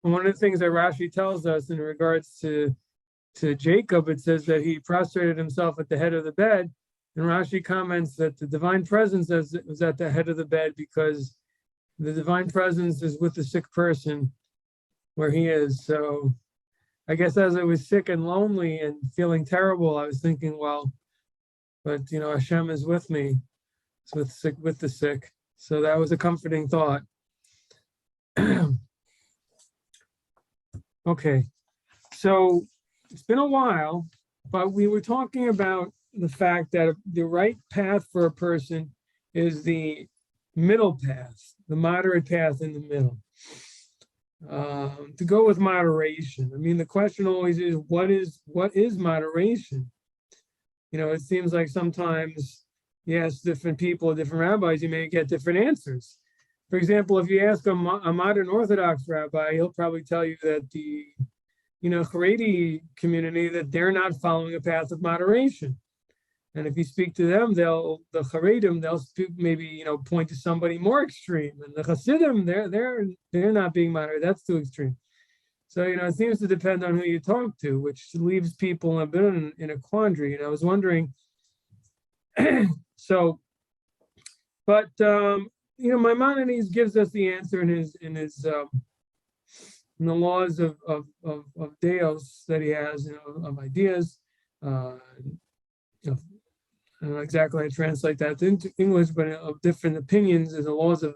And one of the things that Rashi tells us in regards to Jacob, it says that he prostrated himself at the head of the bed. And Rashi comments that the divine presence was at the head of the bed because the divine presence is with the sick person where he is. So I guess as I was sick and lonely and feeling terrible, I was thinking, well, but Hashem is with me. It's with the sick. So that was a comforting thought. Okay, so it's been a while, but we were talking about the fact that the right path for a person is the middle path, the moderate path in the middle. To go with moderation. I mean, the question always is, what is moderation? It seems like sometimes you ask different people, different rabbis, you may get different answers. For example, if you ask a modern Orthodox rabbi, he'll probably tell you that the Haredi community, that they're not following a path of moderation. And if you speak to them, the Haredim, they'll maybe point to somebody more extreme. And the Hasidim, they're not being moderate. That's too extreme. So it seems to depend on who you talk to, which leaves people a bit in a quandary. And I was wondering. So, but Maimonides gives us the answer in his in the laws of Deos that he has, of ideas. I don't know exactly how to translate that into English, but of different opinions and the laws of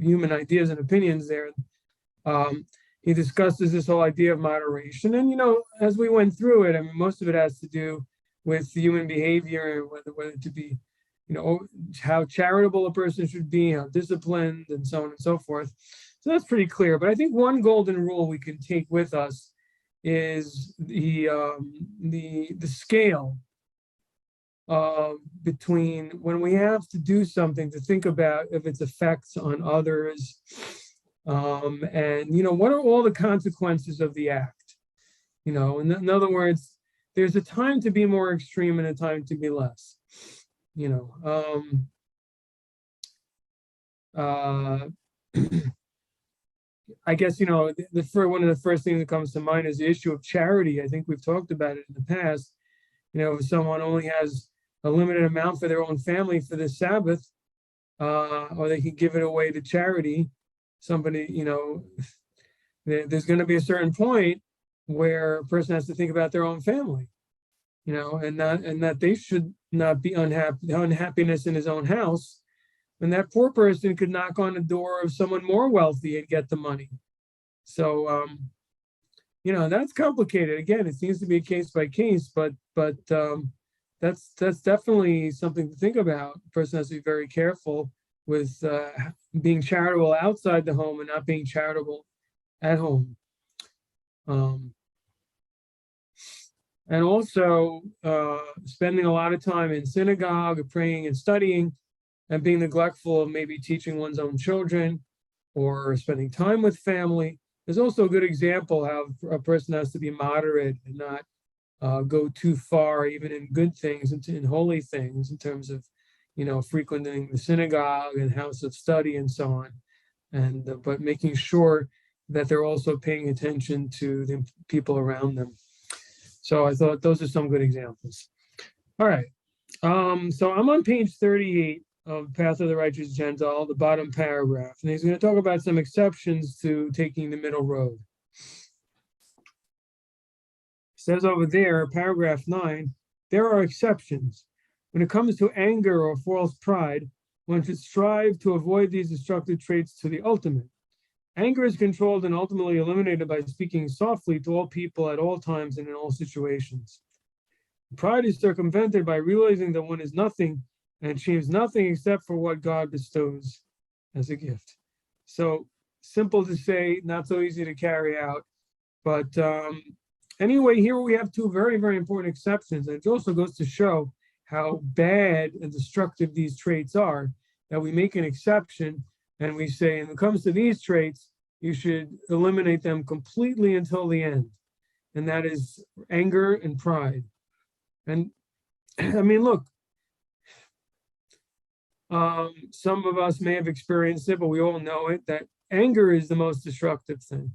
human ideas and opinions there. He discusses this whole idea of moderation. And, as we went through it, I mean, most of it has to do with human behavior, whether to be, how charitable a person should be, how disciplined, and so on and so forth. So that's pretty clear. But I think one golden rule we can take with us is the scale between when we have to do something, to think about if its effects on others, and what are all the consequences of the act. In other words, there's a time to be more extreme and a time to be less. I guess one of the first things that comes to mind is the issue of charity. I think we've talked about it in the past. If someone only has a limited amount for their own family for the Sabbath, or they can give it away to charity. Somebody, there's going to be a certain point where a person has to think about their own family, and that they should not be unhappiness in his own house. And that poor person could knock on the door of someone more wealthy and get the money. So, that's complicated. Again, it seems to be a case by case, but that's definitely something to think about. The person has to be very careful with being charitable outside the home and not being charitable at home. And also spending a lot of time in synagogue, praying and studying, and being neglectful of maybe teaching one's own children or spending time with family. There's also a good example how a person has to be moderate and not go too far, even in good things and in holy things, in terms of, frequenting the synagogue and house of study and so on. And but making sure that they're also paying attention to the people around them. So I thought those are some good examples. All right. So I'm on page 38 of Path of the Righteous Gentile, the bottom paragraph. And he's going to talk about some exceptions to taking the middle road. It says over there, paragraph 9, there are exceptions. When it comes to anger or false pride, one should strive to avoid these destructive traits to the ultimate. Anger is controlled and ultimately eliminated by speaking softly to all people at all times and in all situations. Pride is circumvented by realizing that one is nothing and achieves nothing except for what God bestows as a gift. So simple to say, not so easy to carry out. But anyway, here we have two very, very important exceptions. And it also goes to show how bad and destructive these traits are, that we make an exception and we say, when it comes to these traits, you should eliminate them completely until the end. And that is anger and pride. And I mean, look, some of us may have experienced it, but we all know it, that anger is the most destructive thing.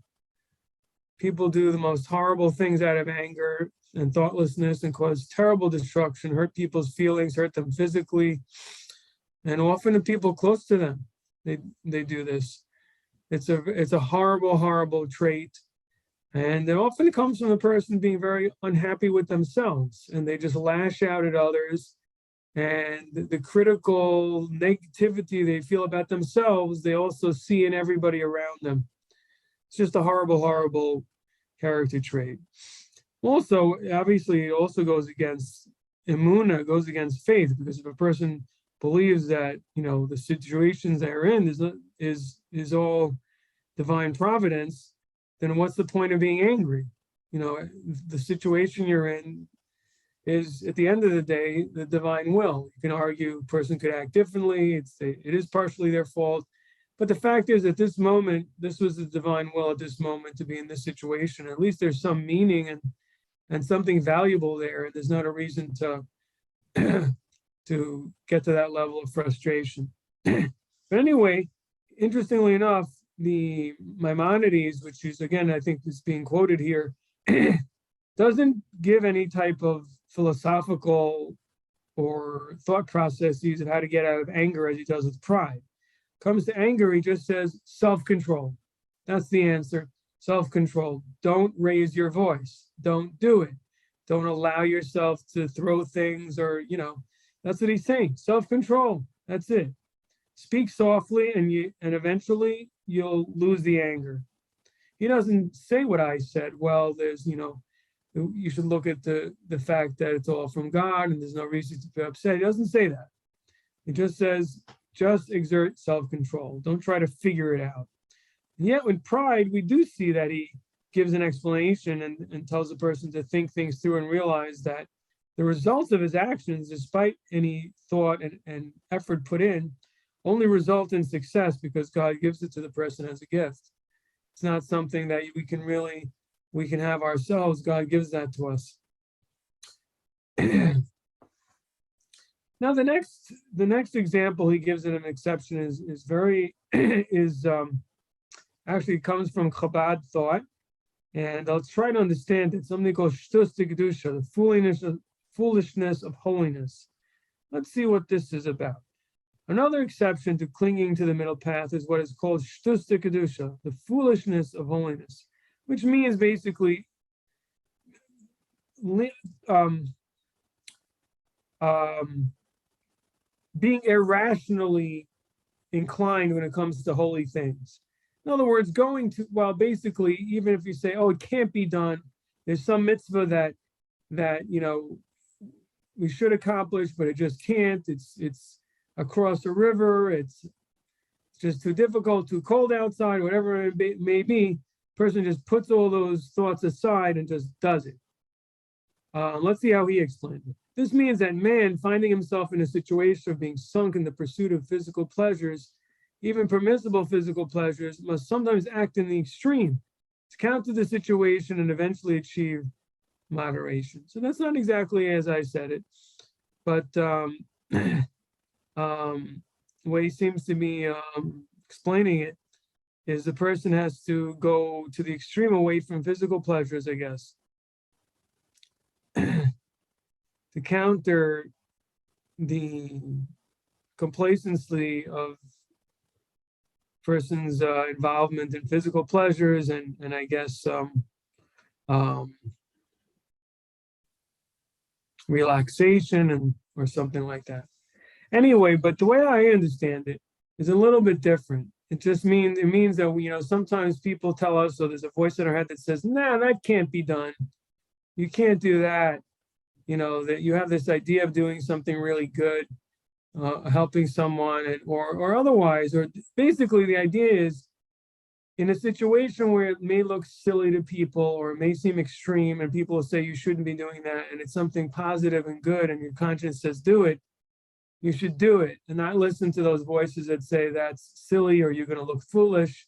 People do the most horrible things out of anger and thoughtlessness and cause terrible destruction, hurt people's feelings, hurt them physically, and often the people close to them, they do this. It's a horrible, horrible trait. And it often comes from the person being very unhappy with themselves, and they just lash out at others. And the critical negativity they feel about themselves, they also see in everybody around them. It's just a horrible, horrible character trait. Also, obviously, it also goes against emunah, goes against faith, because if a person believes that, the situations they're in is all divine providence, then what's the point of being angry? The situation you're in is, at the end of the day, the divine will. You can argue a person could act differently. It is partially their fault. But the fact is, at this moment, this was the divine will at this moment to be in this situation. At least there's some meaning and something valuable there. And there's not a reason to to get to that level of frustration. But anyway, interestingly enough, the Maimonides, which is, again, I think is being quoted here, doesn't give any type of philosophical or thought processes of how to get out of anger as he does with pride. Comes to anger, he just says self-control. That's the answer. Self-control. Don't raise your voice. Don't do it. Don't allow yourself to throw things, or, that's what he's saying. Self-control. That's it. Speak softly, and eventually you'll lose the anger. He doesn't say what I said. Well, there's, you should look at the fact that it's all from God and there's no reason to be upset. He doesn't say that. He just says, just exert self-control. Don't try to figure it out. And yet with pride, we do see that he gives an explanation and tells the person to think things through and realize that the results of his actions, despite any thought and effort put in, only result in success because God gives it to the person as a gift. It's not something that we can have ourselves. God gives that to us. Now, the next example he gives in an exception is actually comes from Chabad thought, and let's try to understand it. Something called Shtus Kedusha, the foolishness of holiness. Let's see what this is about. Another exception to clinging to the middle path is what is called Shtus Kedusha, the foolishness of holiness, which means basically being irrationally inclined when it comes to holy things. In other words, basically, even if you say, oh, it can't be done, there's some mitzvah that we should accomplish, but it just can't. It's across a river, it's just too difficult, too cold outside, whatever it may be, person just puts all those thoughts aside and just does it. Let's see how he explains it. This means that man, finding himself in a situation of being sunk in the pursuit of physical pleasures, even permissible physical pleasures, must sometimes act in the extreme to counter the situation and eventually achieve moderation. So that's not exactly as I said it, but the way he seems to be explaining it is the person has to go to the extreme away from physical pleasures, I guess, to counter the complacency of person's involvement in physical pleasures and I guess relaxation or something like that. Anyway, but the way I understand it is a little bit different. It means that sometimes people tell us, so there's a voice in our head that says, nah, that can't be done. You can't do that. That you have this idea of doing something really good, helping someone or otherwise, or basically the idea is in a situation where it may look silly to people or it may seem extreme and people will say you shouldn't be doing that and it's something positive and good and your conscience says do it, you should do it and not listen to those voices that say that's silly or you're going to look foolish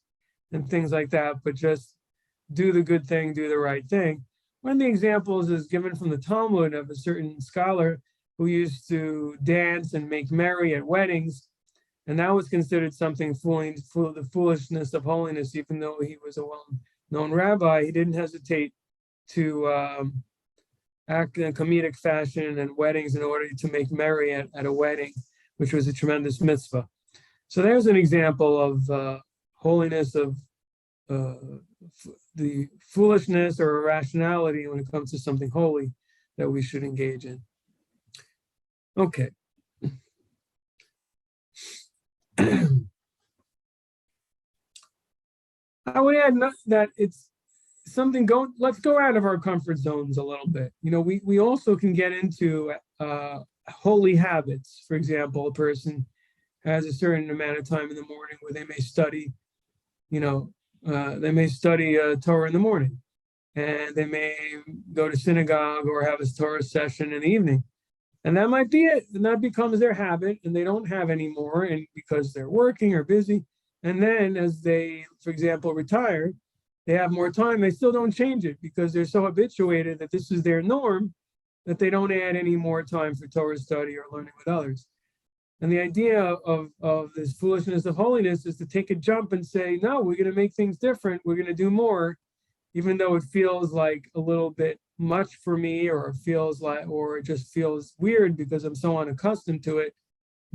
and things like that, but just do the good thing, do the right thing. One of the examples is given from the Talmud of a certain scholar who used to dance and make merry at weddings. And that was considered something the foolishness of holiness, even though he was a well-known rabbi. He didn't hesitate to act in a comedic fashion and weddings in order to make merry at a wedding, which was a tremendous mitzvah. So there's an example of holiness, of the foolishness or irrationality when it comes to something holy that we should engage in. Okay. I would add that it's something let's go out of our comfort zones a little bit. We also can get into holy habits. For example, a person has a certain amount of time in the morning where they may study, Torah in the morning, and they may go to synagogue or have a Torah session in the evening. And that might be it. And that becomes their habit, and they don't have any more, and because they're working or busy. And then as they, for example, retire, they have more time, they still don't change it because they're so habituated that this is their norm that they don't add any more time for Torah study or learning with others. And the idea of this foolishness of holiness is to take a jump and say, no, we're going to make things different. We're going to do more, even though it feels like a little bit much for me, or it just feels weird because I'm so unaccustomed to it.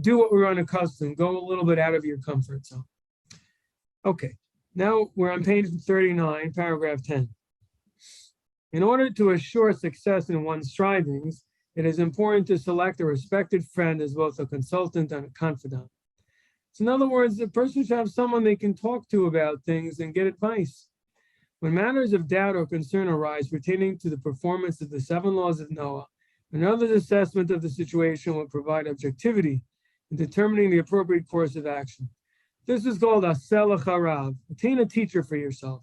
Do what we're unaccustomed. Go a little bit out of your comfort zone. Okay, now we're on page 39, paragraph 10. In order to assure success in one's strivings, it is important to select a respected friend as both a consultant and a confidant. So in other words, the person should have someone they can talk to about things and get advice. When matters of doubt or concern arise pertaining to the performance of the 7 laws of Noah, another's assessment of the situation will provide objectivity in determining the appropriate course of action. This is called asel acharav. Attain a teacher for yourself.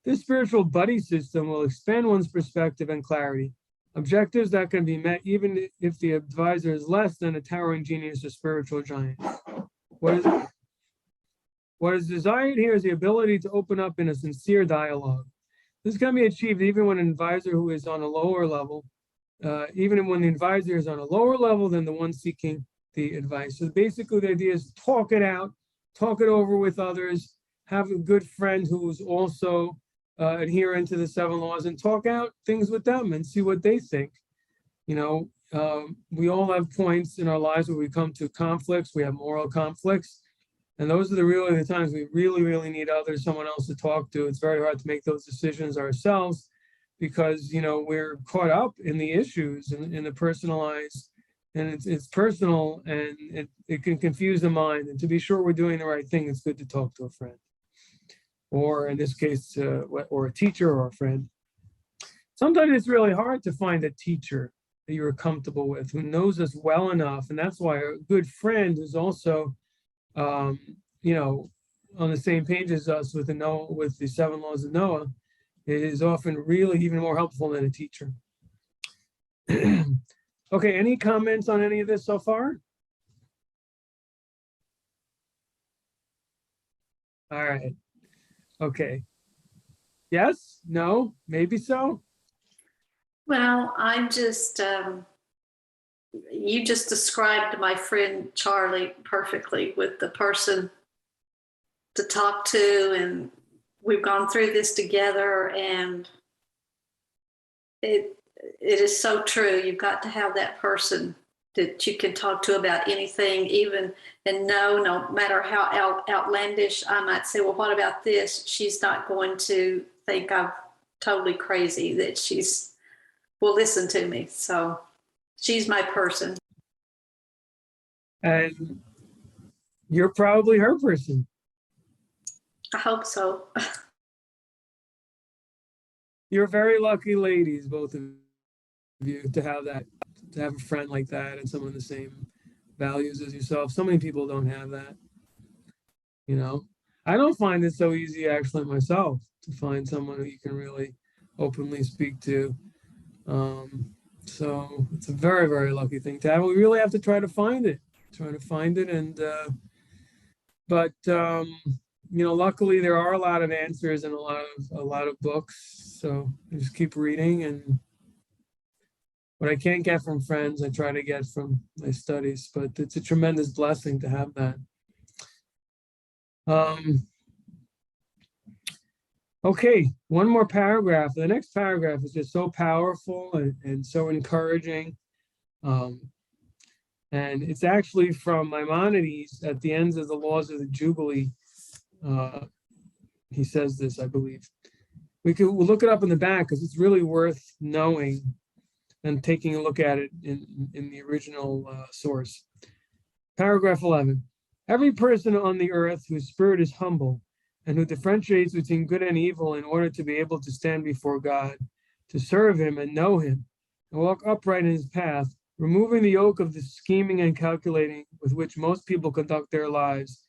This spiritual buddy system will expand one's perspective and clarity, objectives that can be met even if the advisor is less than a towering genius or spiritual giant. What is desired here is the ability to open up in a sincere dialogue. This can be achieved even when an advisor who is on a lower level, even when the advisor is on a lower level than the one seeking the advice. So basically the idea is talk it out, talk it over with others, have a good friend who is also adherent to the 7 laws, and talk out things with them and see what they think. We all have points in our lives where we come to conflicts, we have moral conflicts. And those are really the times we really need someone else to talk to. It's very hard to make those decisions ourselves because, we're caught up in the issues and in the personalized, and it's personal, and it can confuse the mind. And to be sure we're doing the right thing, it's good to talk to a friend, or in this case, or a teacher or a friend. Sometimes it's really hard to find a teacher that you're comfortable with, who knows us well enough. And that's why a good friend is also on the same page as us with the 7 laws of Noah is often really even more helpful than a teacher. Okay, any comments on any of this so far? All right. Okay. Yes? No? Maybe so? Well, I'm just, you just described my friend Charlie perfectly, with the person to talk to, and we've gone through this together, and it is so true. You've got to have that person that you can talk to about anything, and no matter how outlandish I might say, well, what about this? She's not going to think I'm totally crazy, that will listen to me. So she's my person. And you're probably her person. I hope so. You're very lucky ladies, both of you, to have a friend like that and someone the same values as yourself. So many people don't have that. I don't find it so easy actually myself to find someone who you can really openly speak to. So it's a very, very lucky thing to have. We really have to try to find it. And luckily there are a lot of answers and a lot of books. So I just keep reading, and what I can't get from friends, I try to get from my studies. But it's a tremendous blessing to have that. Okay, one more paragraph. The next paragraph is just so powerful and so encouraging. And it's actually from Maimonides at the ends of the Laws of the Jubilee. He says this, I believe. We'll look it up in the back because it's really worth knowing and taking a look at it in the original source. Paragraph 11. Every person on the earth whose spirit is humble and who differentiates between good and evil in order to be able to stand before God, to serve him and know him, and walk upright in his path, removing the yoke of the scheming and calculating with which most people conduct their lives,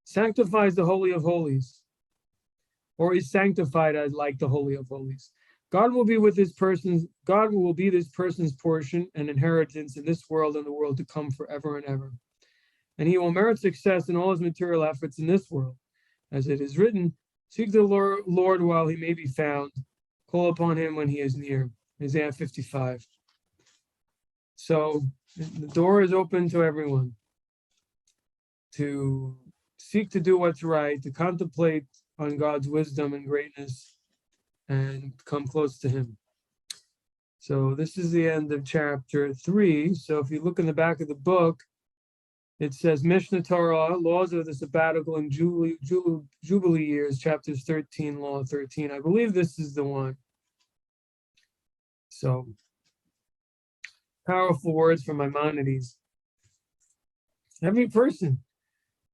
sanctifies the Holy of Holies, or is sanctified as like the Holy of Holies. God will be this person's portion and inheritance in this world and the world to come forever and ever. And he will merit success in all his material efforts in this world. As it is written, seek the Lord while he may be found, call upon him when he is near. Isaiah 55. So the door is open to everyone to seek to do what's right, to contemplate on God's wisdom and greatness, and come close to him. So this is the end of chapter 3. So if you look in the back of the book, it says Mishnah Torah, Laws of the Sabbatical and Jubilee Years, chapters 13, Law 13. I believe this is the one. So powerful words from Maimonides. Every person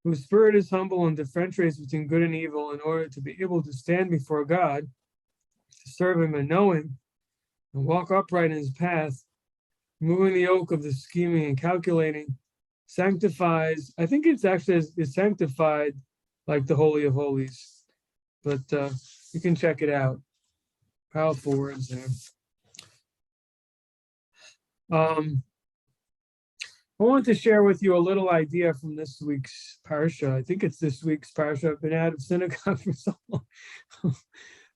whose spirit is humble and differentiates between good and evil in order to be able to stand before God, to serve him and know him, and walk upright in his path, removing the yoke of the scheming and calculating, sanctifies, I think it's actually is sanctified like the Holy of Holies, but you can check it out. Powerful words there. I want to share with you a little idea from this week's parsha. I think it's this week's parsha. I've been out of synagogue for so long.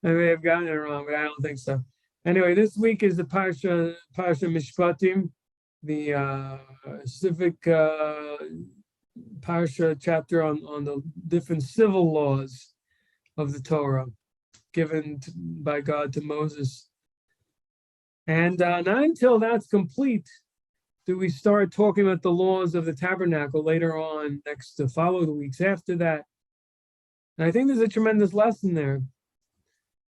I may have gotten it wrong, but I don't think so. Anyway, this week is the parsha Mishpatim, the civic parsha chapter on the different civil laws of the Torah given by God to Moses. And not until that's complete do we start talking about the laws of the Tabernacle later on, next to follow the weeks after that. And I think there's a tremendous lesson there.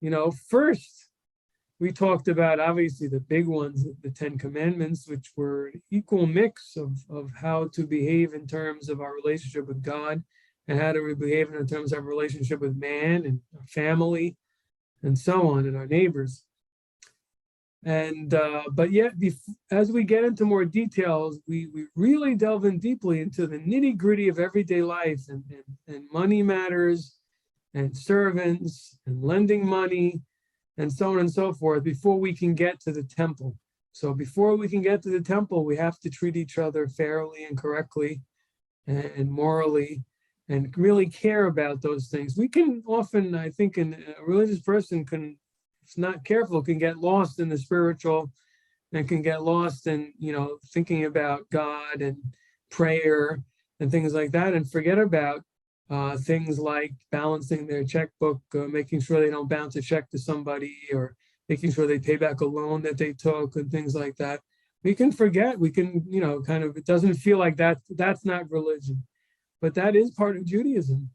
You know, first, we talked about, obviously, the big ones, the 10 Commandments, which were an equal mix of how to behave in terms of our relationship with God and how to behave in terms of our relationship with man and our family and so on, and our neighbors. And but yet, as we get into more details, we really delve in deeply into the nitty-gritty of everyday life and money matters and servants and lending money and so on and so forth before we can get to the temple. So before we can get to the temple, we have to treat each other fairly and correctly and morally and really care about those things. We can often, I think, a religious person can, if not careful, can get lost in the spiritual and can get lost in, thinking about God and prayer and things like that and forget about things like balancing their checkbook, making sure they don't bounce a check to somebody, or making sure they pay back a loan that they took and things like that. We can forget, we can, kind of, it doesn't feel like that's not religion, but that is part of Judaism,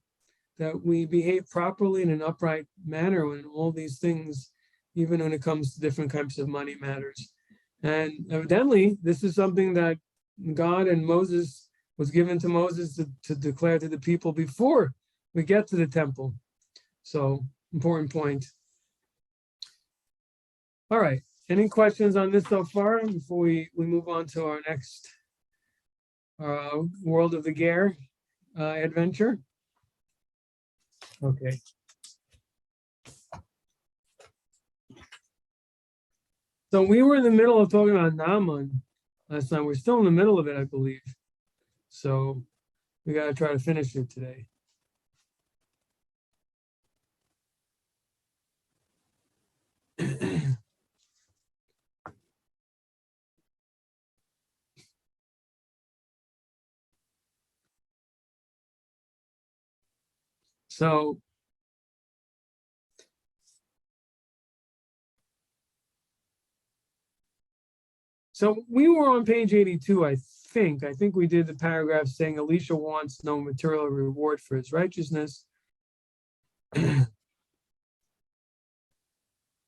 that we behave properly in an upright manner when all these things, even when it comes to different types of money matters. And evidently, this is something that God and Moses was given to Moses to declare to the people before we get to the temple. So, important point. All right. Any questions on this so far before we move on to our next World of the Ger adventure? Okay. So we were in the middle of talking about Naaman last time. We're still in the middle of it, I believe. So we got to try to finish it today. So we were on page 82, I think. I think we did the paragraph saying Elisha wants no material reward for his righteousness.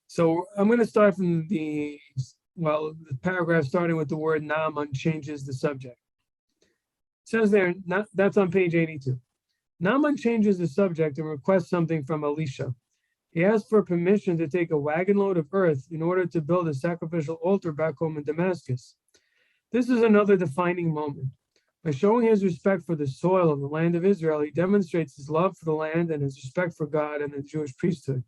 So I'm going to start from the paragraph starting with the word Naaman changes the subject. It says there, that's on page 82. Naaman changes the subject and requests something from Elisha. He asked for permission to take a wagon load of earth in order to build a sacrificial altar back home in Damascus. This is another defining moment. By showing his respect for the soil of the land of Israel, he demonstrates his love for the land and his respect for God and the Jewish priesthood.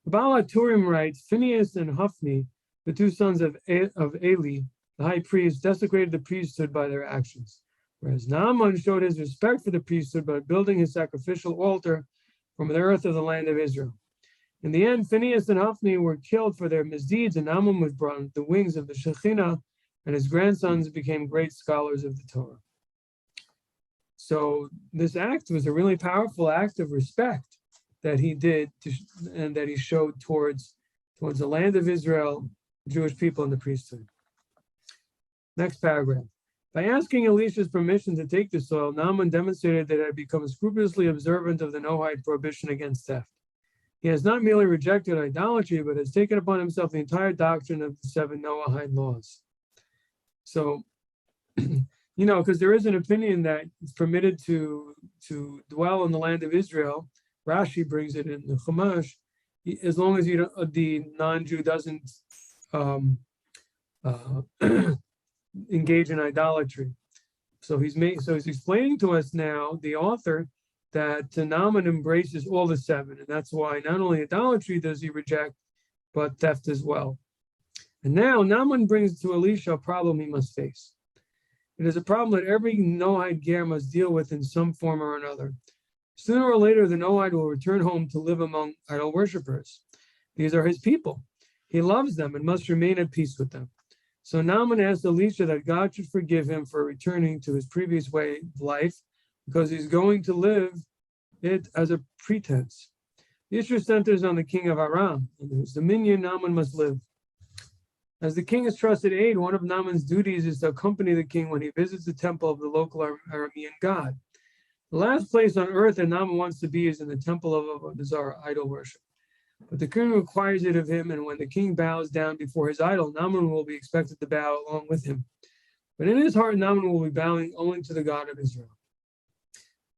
The Baal HaTurim writes, Phinehas and Hophni, the two sons of Eli, the high priest, desecrated the priesthood by their actions, whereas Naaman showed his respect for the priesthood by building his sacrificial altar from the earth of the land of Israel. In the end, Phinehas and Hophni were killed for their misdeeds, and Naaman was brought on the wings of the Shekhinah, and his grandsons became great scholars of the Torah. So this act was a really powerful act of respect that he did and that he showed towards the land of Israel, the Jewish people, and the priesthood. Next paragraph. By asking Elisha's permission to take the soil, Naaman demonstrated that he had become scrupulously observant of the Noahide prohibition against theft. He has not merely rejected idolatry, but has taken upon himself the entire doctrine of the 7 Noahide laws. So, because there is an opinion that it's permitted to dwell in the land of Israel. Rashi brings it in the Chumash, as long as the non-Jew doesn't engage in idolatry. So he's explaining to us now, the author, that Naaman embraces all the 7, and that's why not only idolatry does he reject, but theft as well. And now Naaman brings to Elisha a problem he must face. It is a problem that every Noahide ger must deal with in some form or another. Sooner or later, the Noahide will return home to live among idol worshippers. These are his people. He loves them and must remain at peace with them. So Naaman asked Elisha that God should forgive him for returning to his previous way of life, because he's going to live it as a pretense. The issue centers on the king of Aram, and whose dominion Naaman must live. As the king is trusted aid, one of Naaman's duties is to accompany the king when he visits the temple of the local Aramean god. The last place on earth that Naaman wants to be is in the temple of Avodah idol worship. But the king requires it of him, and when the king bows down before his idol, Naaman will be expected to bow along with him. But in his heart, Naaman will be bowing only to the God of Israel.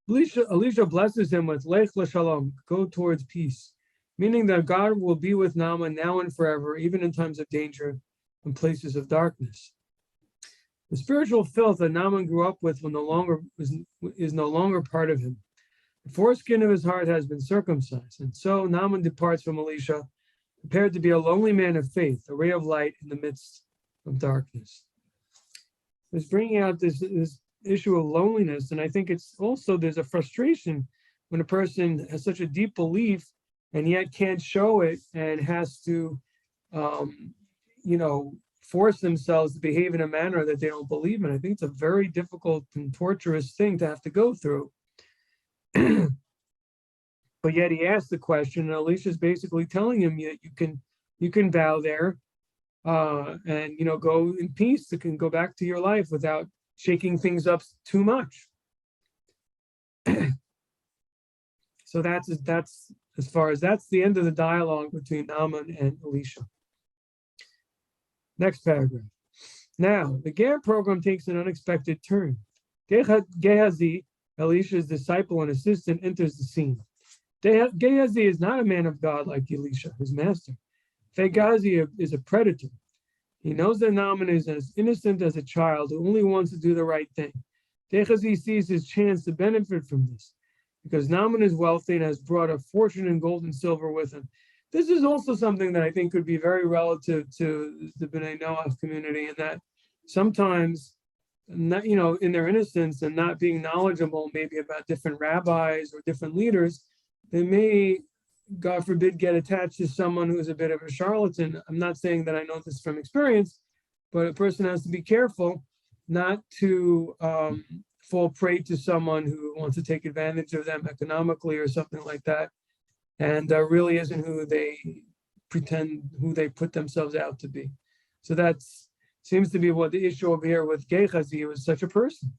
Elisha blesses him with Lech L'Shalom, go towards peace, meaning that God will be with Naaman now and forever, even in times of danger and places of darkness. The spiritual filth that Naaman grew up with is no longer part of him. The foreskin of his heart has been circumcised, and so Naaman departs from Elisha, prepared to be a lonely man of faith, a ray of light in the midst of darkness. It's bringing out this issue of loneliness, and I think it's also there's a frustration when a person has such a deep belief and yet can't show it and has to force themselves to behave in a manner that they don't believe in. I think it's a very difficult and torturous thing to have to go through. But yet he asked the question, and Elisha's basically telling him that you can bow there and go in peace. You can go back to your life without shaking things up too much. So that's as far as that's the end of the dialogue between Naaman and Elisha. Next paragraph. Now, the ger program takes an unexpected turn. Gehazi, Elisha's disciple and assistant, enters the scene. Gehazi is not a man of God like Elisha, his master. Gehazi is a predator. He knows that Naaman is as innocent as a child who only wants to do the right thing. Gehazi sees his chance to benefit from this, because Naaman is wealthy and has brought a fortune in gold and silver with him. This is also something that I think could be very relative to the B'nai Noach community, in that sometimes, in their innocence and not being knowledgeable maybe about different rabbis or different leaders, they may, God forbid, get attached to someone who's a bit of a charlatan. I'm not saying that I know this from experience, but a person has to be careful not to fall prey to someone who wants to take advantage of them economically or something like that, and really isn't who they put themselves out to be. So that seems to be what the issue over here with Gehazi was, such a person,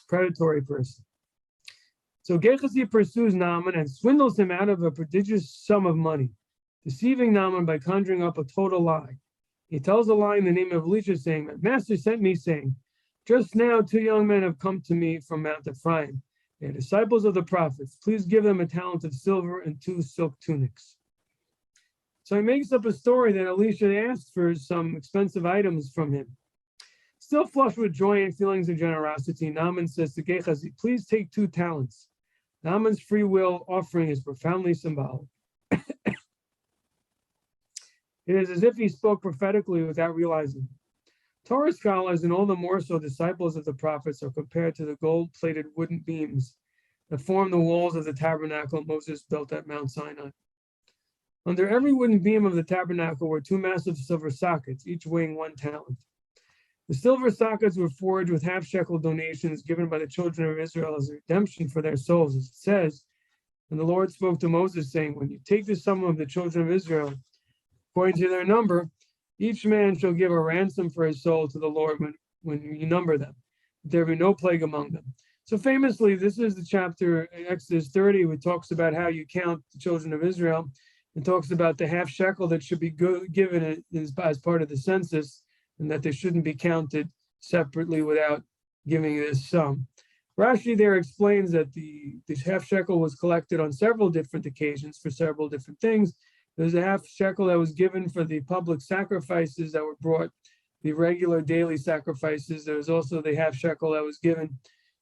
predatory person. So Gehazi pursues Naaman and swindles him out of a prodigious sum of money, deceiving Naaman by conjuring up a total lie. He tells a lie in the name of Elisha, saying, "My master sent me, saying, just now 2 young men have come to me from Mount Ephraim. They are disciples of the prophets. Please give them a talent of silver and 2 silk tunics." So he makes up a story that Elisha asked for some expensive items from him. Still flushed with joy and feelings of generosity, Naaman says to Gehazi, "Please take 2 talents." Naaman's free will offering is profoundly symbolic. It is as if he spoke prophetically without realizing. Torah scholars, and all the more so disciples of the prophets, are compared to the gold-plated wooden beams that form the walls of the tabernacle Moses built at Mount Sinai. Under every wooden beam of the tabernacle were 2 massive silver sockets, each weighing 1 talent. The silver sockets were forged with half-shekel donations given by the children of Israel as a redemption for their souls, as it says. And the Lord spoke to Moses, saying, "When you take the sum of the children of Israel, according to their number, each man shall give a ransom for his soul to the Lord when you number them. There be no plague among them." So famously, this is the chapter in Exodus 30, which talks about how you count the children of Israel, and talks about the half shekel that should be given as part of the census, and that they shouldn't be counted separately without giving this sum. Rashi there explains that this half shekel was collected on several different occasions for several different things. There's a half shekel that was given for the public sacrifices that were brought, the regular daily sacrifices. There was also the half shekel that was given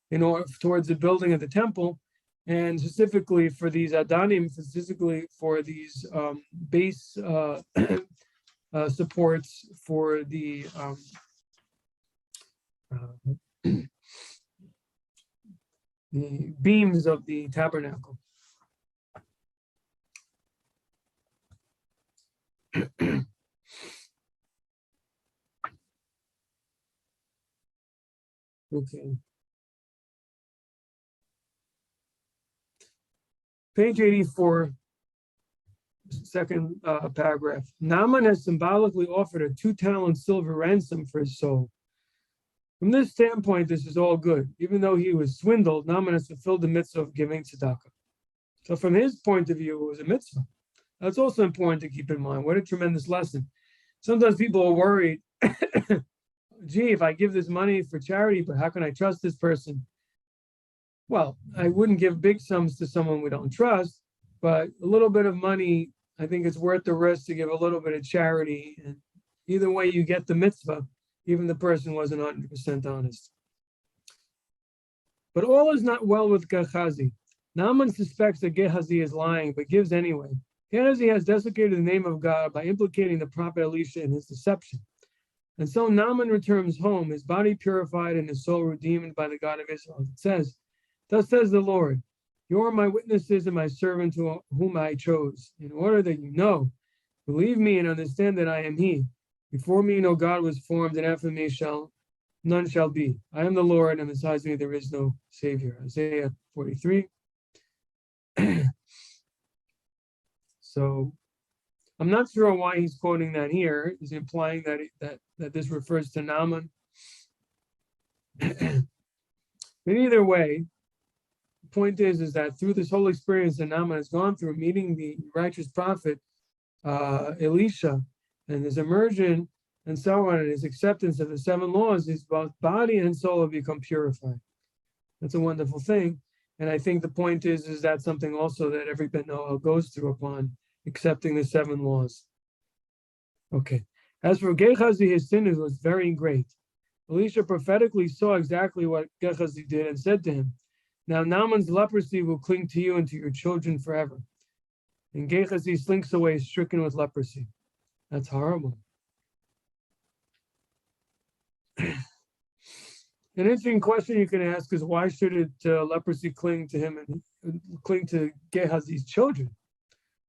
in order towards the building of the temple, and specifically for these adanim, specifically for these base supports for the the beams of the tabernacle. Okay. Page 84, second paragraph. Naaman has symbolically offered a 2-talent silver ransom for his soul. From this standpoint, this is all good. Even though he was swindled, Naaman has fulfilled the mitzvah of giving tzedakah. So from his point of view, it was a mitzvah. That's also important to keep in mind. What a tremendous lesson. Sometimes people are worried, gee, if I give this money for charity, but how can I trust this person? Well, I wouldn't give big sums to someone we don't trust, but a little bit of money, I think it's worth the risk to give a little bit of charity. And either way, you get the mitzvah, even the person wasn't 100% honest. But all is not well with Gehazi. Naaman suspects that Gehazi is lying, but gives anyway. Gehazi has desecrated the name of God by implicating the prophet Elisha in his deception. And so Naaman returns home, his body purified and his soul redeemed by the God of Israel. It says, "Thus says the Lord, you are my witnesses and my servant whom I chose, in order that you know, believe me and understand that I am he. Before me no God was formed, and after me none shall be. I am the Lord, and besides me there is no Savior." Isaiah 43. So I'm not sure why he's quoting that here. He's implying that this refers to Naaman. But either way, the point is that through this whole experience that Naaman has gone through, meeting the righteous prophet Elisha, and his immersion and so on, and his acceptance of the 7 laws, his both body and soul have become purified. That's a wonderful thing. And I think the point is that's something also that every Ben Noah goes through upon accepting the 7 laws. Okay. As for Gehazi, his sin was very great. Elisha prophetically saw exactly what Gehazi did and said to him, "Now Naaman's leprosy will cling to you and to your children forever." And Gehazi slinks away, stricken with leprosy. That's horrible. An interesting question you can ask is, why should leprosy cling to him and cling to Gehazi's children?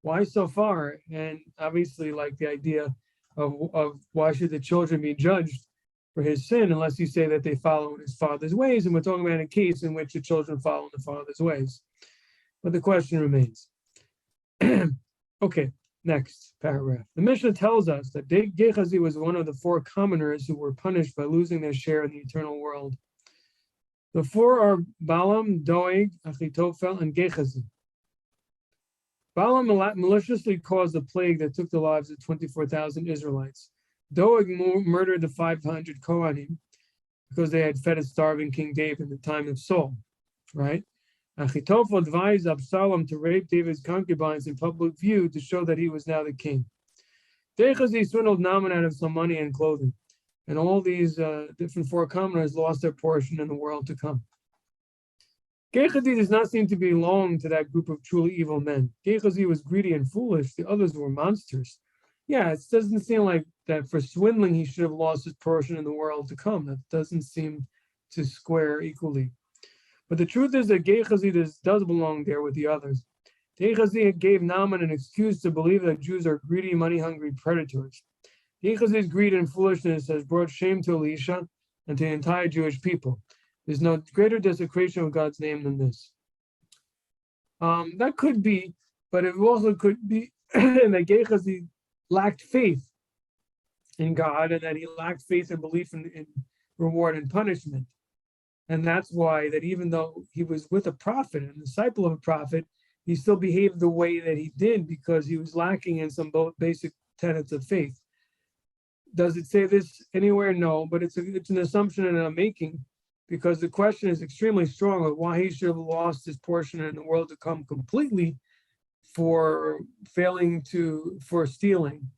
Why so far? And obviously, like the idea of why should the children be judged? for his sin, unless you say that they follow in his father's ways. And we're talking about a case in which the children follow in the father's ways. But the question remains. Okay, next paragraph. The Mishnah tells us that Gehazi was one of the 4 commoners who were punished by losing their share in the eternal world. The 4 are Balaam, Doeg, Achitophel, and Gehazi. Balaam maliciously caused a plague that took the lives of 24,000 Israelites. Doeg murdered the 500 Kohanim because they had fed a starving King David in the time of Saul, right? Achitophel advised Absalom to rape David's concubines in public view to show that he was now the king. Gehazi swindled Naaman out of some money and clothing, and all these different 4 commoners lost their portion in the world to come. Gehazi does not seem to belong to that group of truly evil men. Gehazi was greedy and foolish. The others were monsters. Yeah, it doesn't seem like that for swindling he should have lost his portion in the world to come. That doesn't seem to square equally. But the truth is that Gehazi does belong there with the others. Gehazi gave Naaman an excuse to believe that Jews are greedy, money-hungry predators. Gehazi's greed and foolishness has brought shame to Elisha and to the entire Jewish people. There's no greater desecration of God's name than this. That could be, but it also could be that Gehazi lacked faith in God, and that he lacked faith and belief in reward and punishment. And that's why that even though he was with a prophet and a disciple of a prophet, he still behaved the way that he did because he was lacking in some basic tenets of faith. Does it say this anywhere? No, but it's an assumption that I'm making, because the question is extremely strong of why he should have lost his portion in the world to come completely for stealing.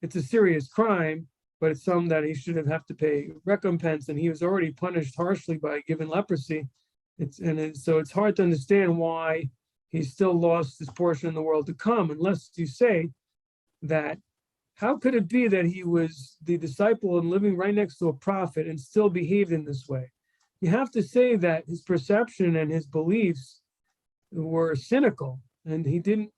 It's a serious crime, but it's something that he should have to pay recompense, and he was already punished harshly by given leprosy. So it's hard to understand why he still lost his portion in the world to come, unless you say that how could it be that he was the disciple and living right next to a prophet and still behaved in this way? You have to say that his perception and his beliefs were cynical, and he didn't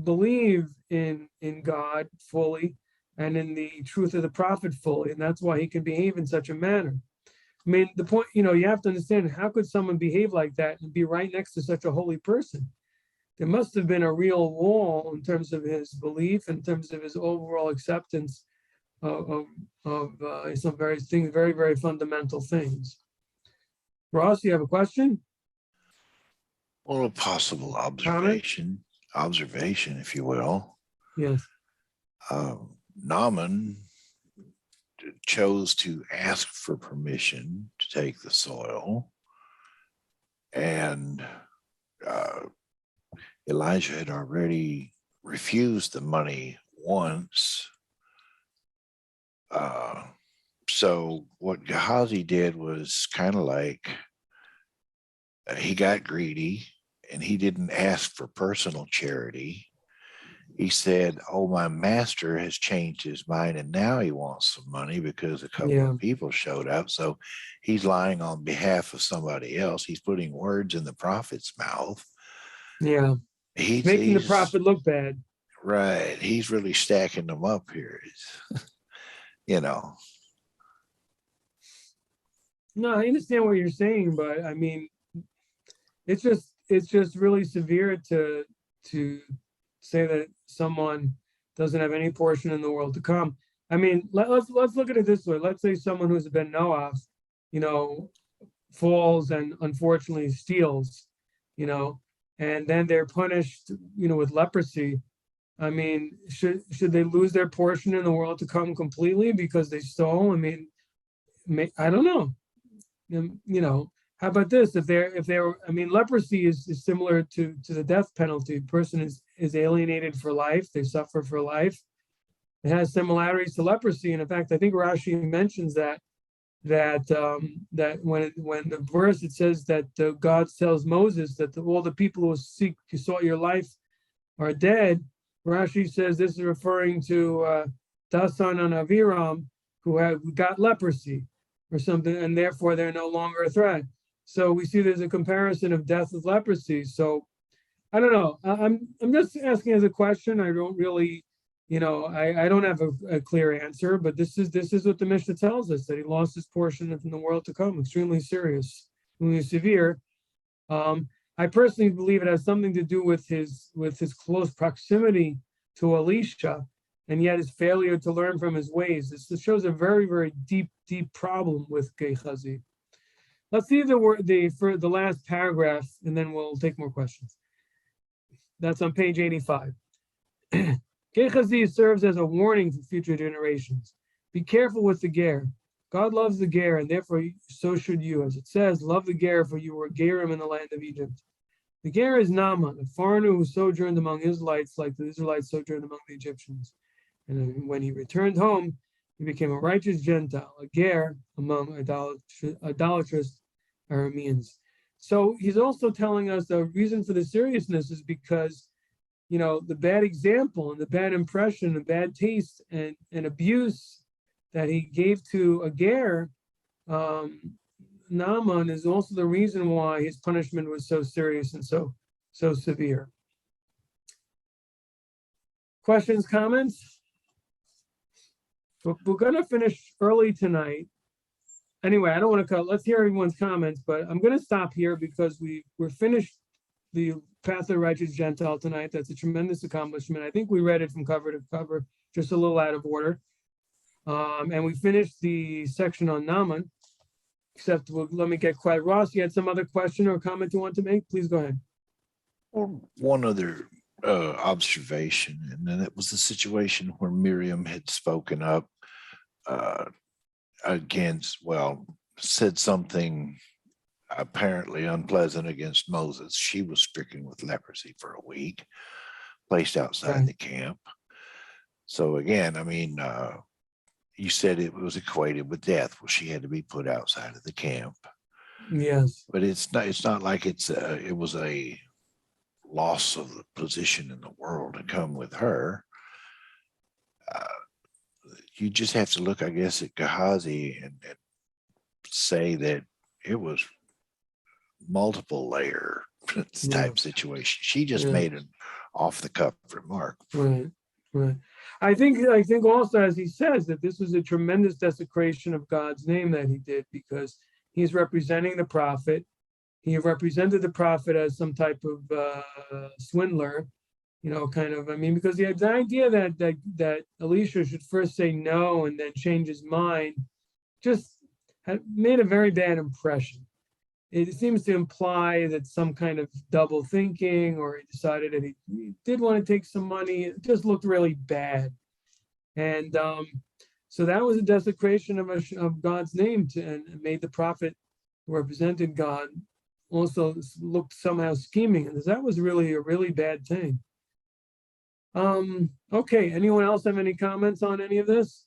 believe in God fully and in the truth of the prophet fully, and that's why he can behave in such a manner. I mean, the point, you have to understand, how could someone behave like that and be right next to such a holy person? There must have been a real wall in terms of his belief, in terms of his overall acceptance of some very, very fundamental things. Ross, you have a question? Well, a possible observation, if you will. Yes. Naaman chose to ask for permission to take the soil, and Elijah had already refused the money once. So what Gehazi did was kind of like he got greedy, and he didn't ask for personal charity. He said, "Oh, my master has changed his mind, and now he wants some money because a couple of people showed up." So he's lying on behalf of somebody else. He's putting words in the prophet's mouth. Yeah. He's making the prophet look bad. Right. He's really stacking them up here. No, I understand what you're saying, but I mean, it's just really severe to say that someone doesn't have any portion in the world to come. I mean, let's look at it this way. Let's say someone who's been Noah, falls and unfortunately steals, and then they're punished, with leprosy. I mean, should they lose their portion in the world to come completely because they stole? I mean, I don't know. How about this? If they're, I mean, leprosy is similar to the death penalty. The person is alienated for life. They suffer for life. It has similarities to leprosy. And in fact, I think Rashi mentions that when the verse, it says that God tells Moses that all the people who sought your life are dead. Rashi says this is referring to Dasan and Aviram, who got leprosy or something, and therefore they're no longer a threat. So we see there's a comparison of death with leprosy. So I don't know. I'm just asking as a question. I don't really I don't have a clear answer, but this is what the Mishnah tells us, that he lost his portion from the world to come. Extremely serious, extremely severe. I personally believe it has something to do with his close proximity to Elisha, and yet his failure to learn from his ways. This shows a very, very deep problem with Gehazi. Let's see for the last paragraph, and then we'll take more questions. That's on page 85. Gehazi serves as a warning for future generations. Be careful with the ger. God loves the ger, and therefore so should you. As it says, love the ger, for you were gerim in the land of Egypt. The ger is Naaman, a foreigner who sojourned among Israelites like the Israelites sojourned among the Egyptians. And when he returned home, he became a righteous Gentile, a ger among idolatrous Arameans. So he's also telling us the reason for the seriousness is because, the bad example and the bad impression and bad taste and abuse that he gave to a ger, Naaman, is also the reason why his punishment was so serious and so severe. Questions, comments? We're going to finish early tonight. Anyway, I don't want to cut. Let's hear everyone's comments, but I'm going to stop here because we're finished the Path of the Righteous Gentile tonight. That's a tremendous accomplishment. I think we read it from cover to cover, just a little out of order. And we finished the section on Naaman, except let me get quiet. Ross, you had some other question or comment you want to make? Please go ahead. Well, one other observation, and then it was the situation where Miriam had spoken up said something apparently unpleasant against Moses. She was stricken with leprosy for a week, placed outside the camp. So again, you said it was equated with death. Well, she had to be put outside of the camp. Yes, but it's not like it was a loss of the position in the world to come with her. You just have to look, I guess, at Gehazi and say that it was multiple layer type situation. She just made an off the cuff remark. Right. I think also, as he says, that this was a tremendous desecration of God's name that he did, because he's representing the prophet. He represented the prophet as some type of swindler, because he had the idea that Elisha should first say no and then change his mind, just made a very bad impression. It seems to imply that some kind of double thinking, or he decided that he did want to take some money. It just looked really bad. And so that was a desecration of God's name, and made the prophet who represented God also looked somehow scheming. And that was really a really bad thing. Okay, anyone else have any comments on any of this?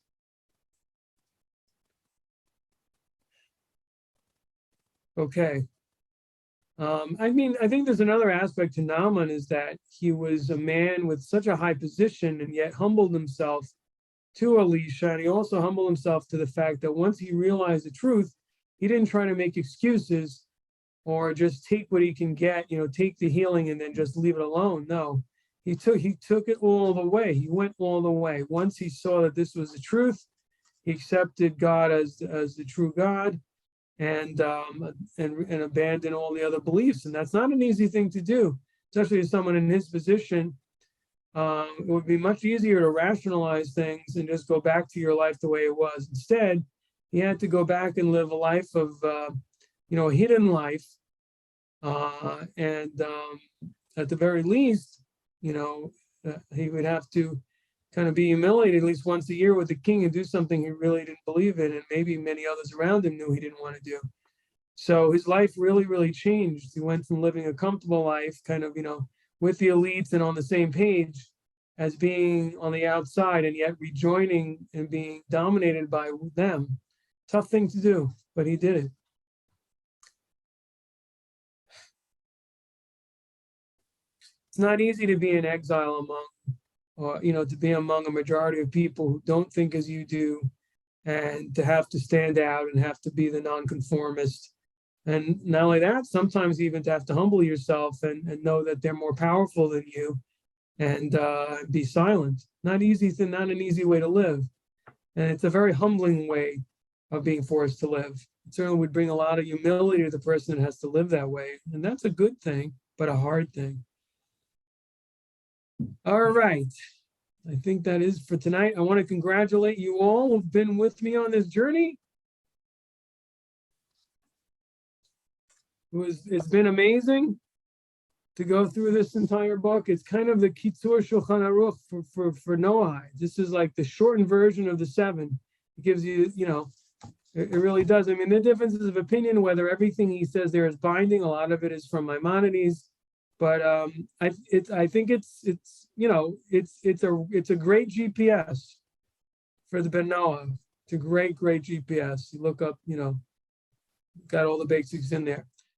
Okay. I think there's another aspect to Naaman, is that he was a man with such a high position and yet humbled himself to Elisha. And he also humbled himself to the fact that once he realized the truth, he didn't try to make excuses or just take what he can get, take the healing and then just leave it alone. No, he took it all the way. He went all the way. Once he saw that this was the truth, he accepted God as the true God, and abandon all the other beliefs. And that's not an easy thing to do, especially as someone in his position. It would be much easier to rationalize things and just go back to your life the way it was. Instead, he had to go back and live a life of, a hidden life. And at the very least, he would have to kind of be humiliated at least once a year with the king and do something he really didn't believe in, and maybe many others around him knew he didn't want to do. So his life really, really changed. He went from living a comfortable life, kind of, with the elites and on the same page, as being on the outside and yet rejoining and being dominated by them. Tough thing to do, but he did it. It's not easy to be in exile to be among a majority of people who don't think as you do, and to have to stand out and have to be the nonconformist. And not only that, sometimes even to have to humble yourself and know that they're more powerful than you, and be silent. Not an easy way to live. And it's a very humbling way of being forced to live. It certainly would bring a lot of humility to the person that has to live that way. And that's a good thing, but a hard thing. All right. I think that is for tonight. I want to congratulate you all who've been with me on this journey. It's been amazing to go through this entire book. It's kind of the Kitzur Shulchan Aruch for Noahide. This is like the shortened version of the 7. It gives you, it really does. I mean, the differences of opinion, whether everything he says there is binding, a lot of it is from Maimonides, but I think it's a great GPS for the Ben Noah. It's a great GPS. You look up, got all the basics in there.